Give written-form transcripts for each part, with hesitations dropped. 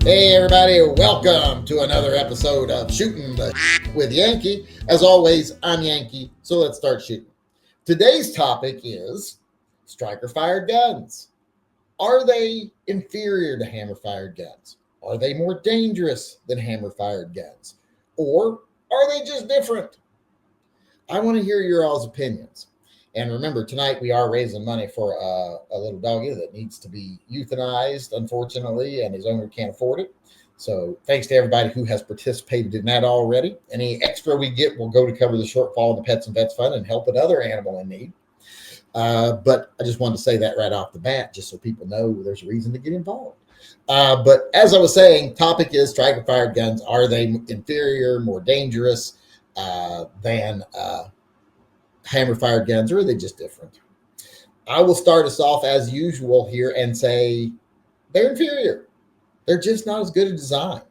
Hey everybody, welcome to another episode of Shooting the with Yankee. As always, I'm Yankee, so let's start shooting. Today's topic is striker-fired guns. Are they inferior to hammer-fired guns? Are they more dangerous than hammer-fired guns? Or are they just different? I want to hear your all's opinions. And remember, tonight we are raising money for a little doggy that needs to be euthanized, unfortunately, and his owner can't afford it. So thanks to everybody who has participated in that already. Any extra we get will go to cover the shortfall of the Pets and Vets Fund and help another animal in need. But I just wanted to say that right off the bat, just so people know there's a reason to get involved. But as I was saying, topic is striker-fired guns. Are they inferior, more dangerous than hammer-fired guns, or are they just different? I will start us off as usual here and say they're inferior. They're just not as good a design.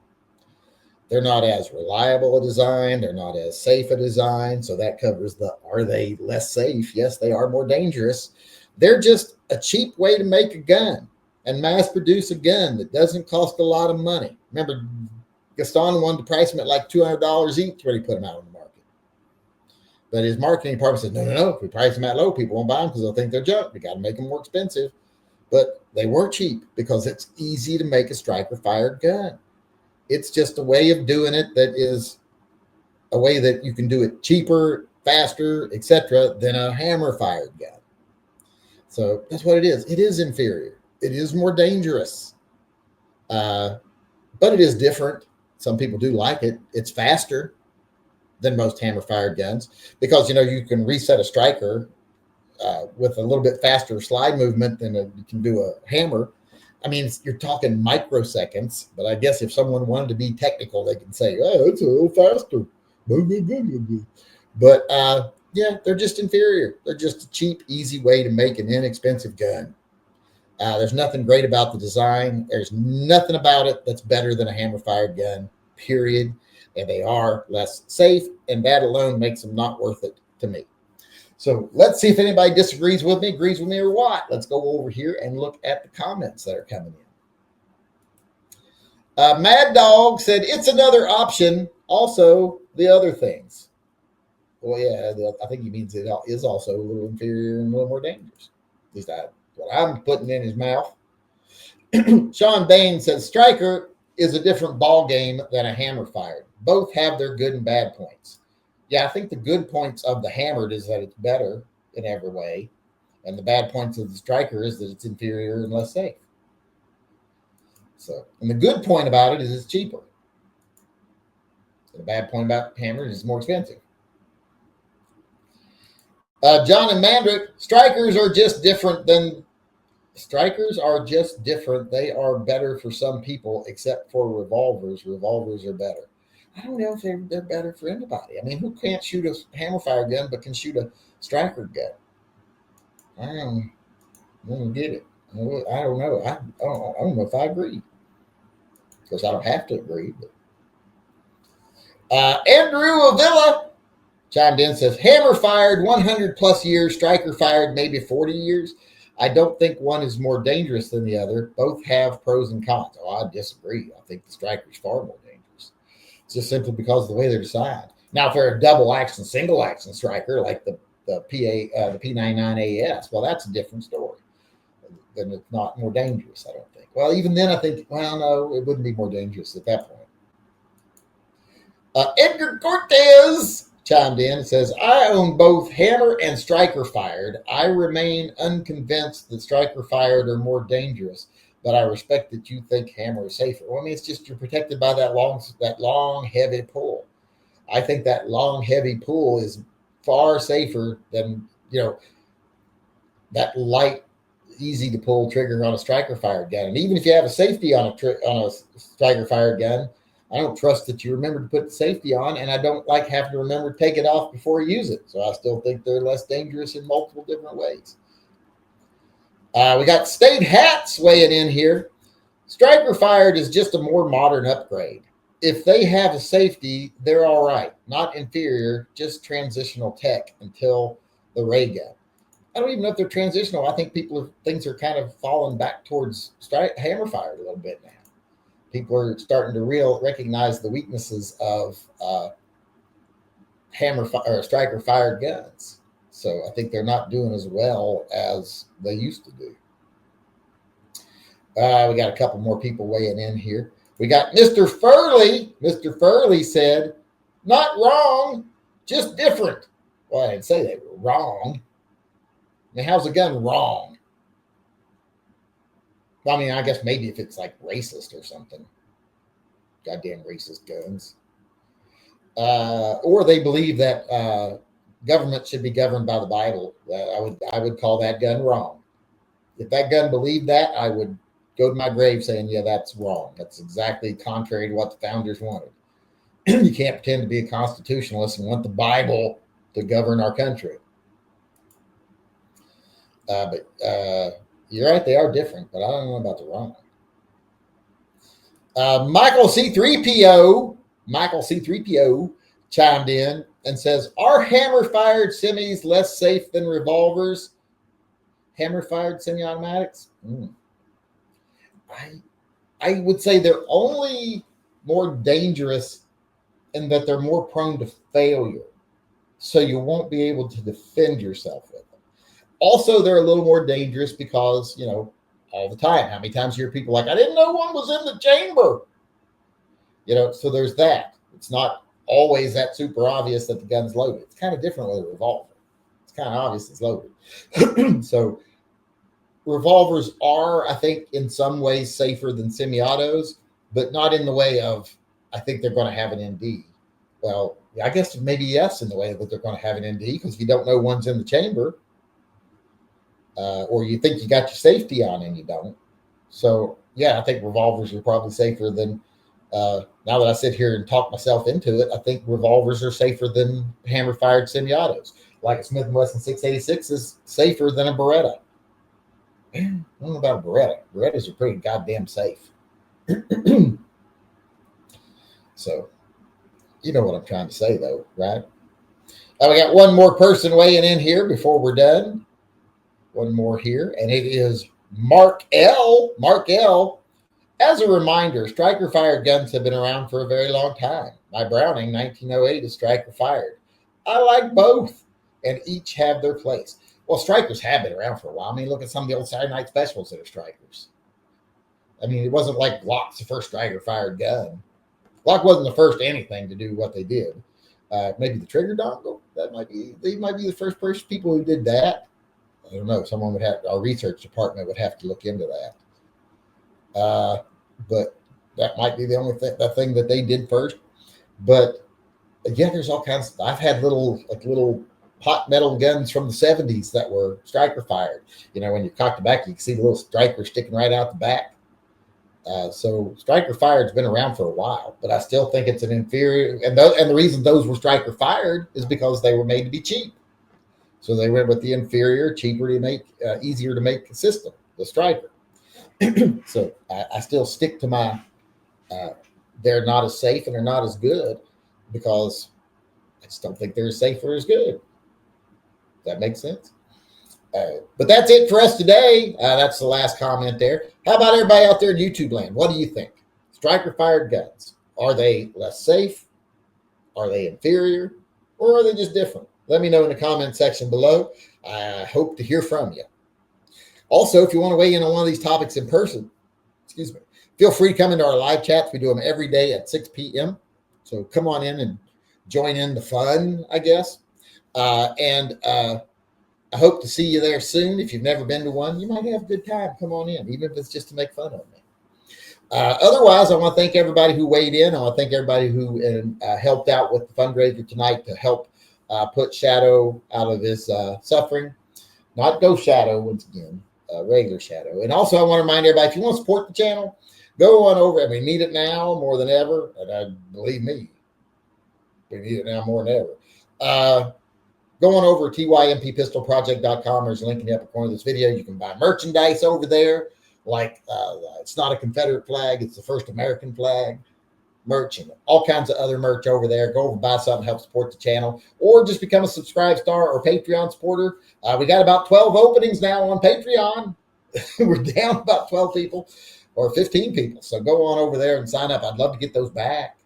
They're not as reliable a design. They're not as safe a design. So that covers the, are they less safe? Yes, they are more dangerous. They're just a cheap way to make a gun and mass produce a gun that doesn't cost a lot of money. Remember, Gaston wanted to price them at like $200 each when he put them out on the market. But his marketing department said, no. If we price them at low, people won't buy them because they'll think they're junk. We got to make them more expensive. But they were cheap because it's easy to make a striker-fired gun. It's just a way of doing it that is a way that you can do it cheaper, faster, etc., than a hammer-fired gun. So that's what it is. It is inferior. It is more dangerous. But it is different. Some people do like it. It's faster than most hammer-fired guns because, you can reset a striker with a little bit faster slide movement than you can do a hammer. I mean, you're talking microseconds, but I guess if someone wanted to be technical, they can say, oh, it's a little faster. But yeah, they're just inferior. They're just a cheap, easy way to make an inexpensive gun. There's nothing great about the design. There's nothing about it that's better than a hammer-fired gun, period. And they are less safe, and that alone makes them not worth it to me. So let's see if anybody disagrees with me, agrees with me, or what. Let's go over here and look at the comments that are coming in. Mad Dog said, it's another option. Also, the other things. Well, yeah, I think he means it is also a little inferior and a little more dangerous. At least what I'm putting in his mouth. Sean Bain says, striker is a different ball game than a hammer fired. Both have their good and bad points. Yeah, I think the good points of the hammered is that it's better in every way. And the bad points of the striker is that it's inferior and less safe. So, and the good point about it is it's cheaper. The bad point about hammered is it's more expensive. John and Mandrick, strikers are just different. They are better for some people, except for revolvers. Revolvers are better. I don't know if they're better for anybody. I mean, who can't shoot a hammer-fire gun but can shoot a striker gun? I don't get it. I don't know. I don't know if I agree. Of course, I don't have to agree. But Andrew Avila chimed in, says, hammer fired 100 plus years, striker fired maybe 40 years. I don't think one is more dangerous than the other. Both have pros and cons. Oh, I disagree. I think the striker is far more dangerous. It's just simply because of the way they're designed. Now, if they're a double action, single action striker like the P99AS, well, that's a different story. Then it's not more dangerous, I don't think. Well, even then, I think, well, no, it wouldn't be more dangerous at that point. Edgar Cortez chimed in and says, I own both hammer and striker fired. I remain unconvinced that striker fired are more dangerous, but I respect that you think hammer is safer. Well, I mean, it's just you're protected by that long, heavy pull. I think that long, heavy pull is far safer than, that light, easy to pull trigger on a striker fired gun. And even if you have a safety on a striker fired gun, I don't trust that you remember to put the safety on, and I don't like having to remember to take it off before you use it. So I still think they're less dangerous in multiple different ways. We got State Hats weighing in here. Striker fired is just a more modern upgrade. If they have a safety, they're all right. Not inferior, just transitional tech until the ray gun. I don't even know if they're transitional. I think things are kind of falling back towards hammer fired a little bit now. People are starting to recognize the weaknesses of striker fired guns. So I think they're not doing as well as they used to do. We got a couple more people weighing in here. We got Mr. Furley. Mr. Furley said, "Not wrong, just different." Well, I didn't say they were wrong. I mean, how's a gun wrong? Well, I mean, I guess maybe if it's like racist or something. Goddamn racist guns. Or they believe that government should be governed by the Bible. I would call that gun wrong. If that gun believed that, I would go to my grave saying, yeah, that's wrong. That's exactly contrary to what the founders wanted. You can't pretend to be a constitutionalist and want the Bible to govern our country. But you're right, they are different, but I don't know about the wrong. Michael C3PO chimed in and says, "Are hammer-fired semis less safe than revolvers? Hammer-fired semi-automatics? I would say they're only more dangerous in that they're more prone to failure. So you won't be able to defend yourself with them. Also, they're a little more dangerous because, you know, all the time, how many times you hear people like, I didn't know one was in the chamber. You know, so there's that. It's not always that super obvious that the gun's loaded. It's kind of different with a revolver. It's kind of obvious it's loaded. So revolvers are, I think, in some ways safer than semi-autos, but not in the way of, I think they're going to have an ND. Well, I guess maybe yes, in the way that they're going to have an ND, because if you don't know one's in the chamber, or you think you got your safety on and you don't. So, yeah, I think revolvers are probably safer than, now that I sit here and talk myself into it, I think revolvers are safer than hammer-fired semi-autos. Like a Smith & Wesson 686 is safer than a Beretta. I don't know about a Beretta. Berettas are pretty goddamn safe. So, you know what I'm trying to say, though, right? We got one more person weighing in here before we're done. One more here, and it is Mark L. Mark L. As a reminder, striker-fired guns have been around for a very long time. My Browning 1908 is striker-fired. I like both, and each have their place. Well, strikers have been around for a while. I mean, look at some of the old Saturday night specials that are strikers. I mean, it wasn't like Glock's the first striker-fired gun. Glock wasn't the first anything to do what they did. Maybe the trigger dongle. They might be the first people who did that. I don't know. Someone would have, our research department would have to look into that. But that might be the only thing that they did first. But yeah, there's all kinds. I've had little pot metal guns from the 70s that were striker fired. You know, when you cock the back, you can see the little striker sticking right out the back. So striker fired has been around for a while, but I still think it's an inferior. And the reason those were striker fired is because they were made to be cheap. So they went with the inferior, cheaper to make, easier to make system, the striker. So I still stick to my, they're not as safe and they're not as good because I just don't think they're as safe or as good. Does that make sense? But that's it for us today. That's the last comment there. How about everybody out there in YouTube land? What do you think? Striker fired guns. Are they less safe? Are they inferior? Or are they just different? Let me know in the comment section below. I hope to hear from you. Also, if you want to weigh in on one of these topics in person, feel free to come into our live chats. We do them every day at 6 p.m. So come on in and join in the fun, I guess. And I hope to see you there soon. If you've never been to one, you might have a good time. Come on in, even if it's just to make fun of me. Otherwise, I want to thank everybody who weighed in. I want to thank everybody who helped out with the fundraiser tonight to help put Shadow out of his suffering. Not Ghost Shadow, once again, regular Shadow. And also, I want to remind everybody, if you want to support the channel, go on over. We need it now more than ever. And believe me, we need it now more than ever. Go on over to TYMPpistolproject.com. There's a link in the upper corner of this video. You can buy merchandise over there. Like, it's not a Confederate flag. It's the first American flag. Merch and all kinds of other merch over there. Go over, buy something, help support the channel. Or just become a subscribe star or Patreon supporter. We got about 12 openings now on Patreon. We're down about 12 people. or 15 people. So go on over there and sign up. I'd love to get those back.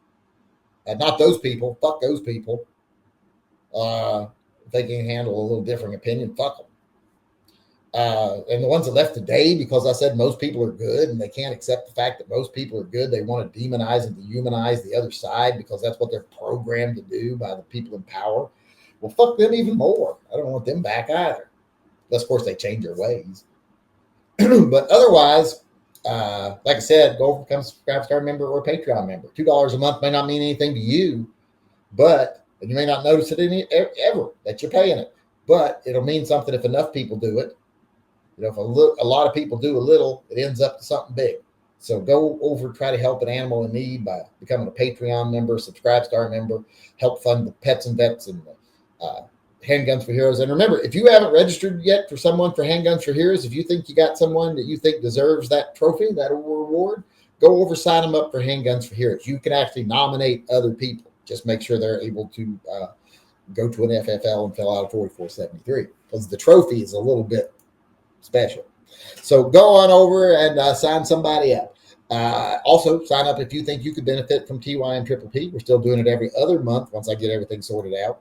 Not those people. Fuck those people. If they can handle a little different opinion, fuck them. And the ones that left today, because I said most people are good and they can't accept the fact that most people are good, they want to demonize and dehumanize the other side because that's what they're programmed to do by the people in power. Well, fuck them even more. I don't want them back either. Unless, of course, they change their ways. But otherwise, like I said, go over, become a Subscribe Star member or a Patreon member. $2 a month may not mean anything to you, but you may not notice it ever that you're paying it. But it'll mean something if enough people do it. If a lot of people do a little, it ends up to something big. So go over, try to help an animal in need by becoming a Patreon member, Subscribe Star member, help fund the pets and vets and Handguns for Heroes. And remember, if you haven't registered yet for someone for Handguns for Heroes, if you think you got someone that you think deserves that trophy, that reward, go over, sign them up for Handguns for Heroes. You can actually nominate other people. Just make sure they're able to go to an FFL and fill out a 4473 because the trophy is a little bit special. So go on over and sign somebody up. Also, sign up if you think you could benefit from TYM Triple P. We're still doing it every other month once I get everything sorted out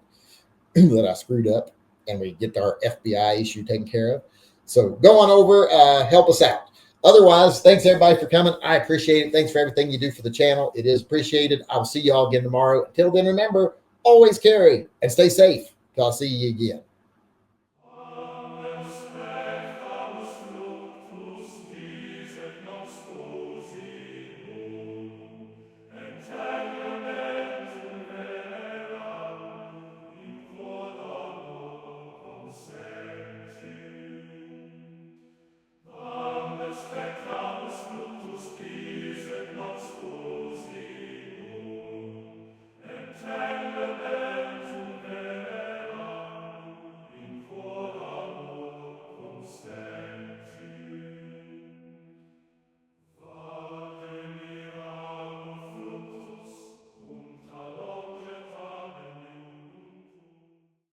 that I screwed up and we get our FBI issue taken care of. So go on over, help us out. Otherwise, thanks everybody for coming. I appreciate it. Thanks for everything you do for the channel. It is appreciated. I'll see you all again tomorrow. Until then, remember, always carry and stay safe. Till I'll see you again.